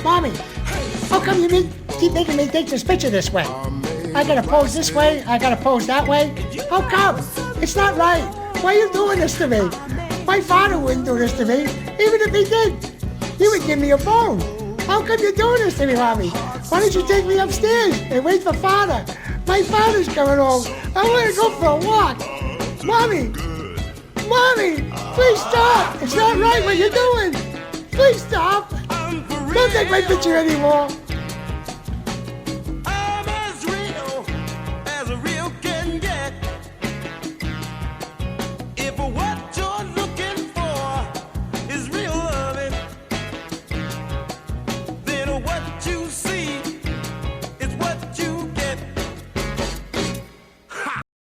Mommy, how come you keep making me take this picture this way? I gotta pose this way, I gotta pose that way. How come? It's not right. Why are you doing this to me? My father wouldn't do this to me. Even if he did, he would give me a bone. How come you're doing this to me, Mommy? Why don't you take me upstairs and wait for Father? My father's coming home. I want to go for a walk. Mommy, please stop. It's not right what you're doing. Please stop. Don't take my picture anymore.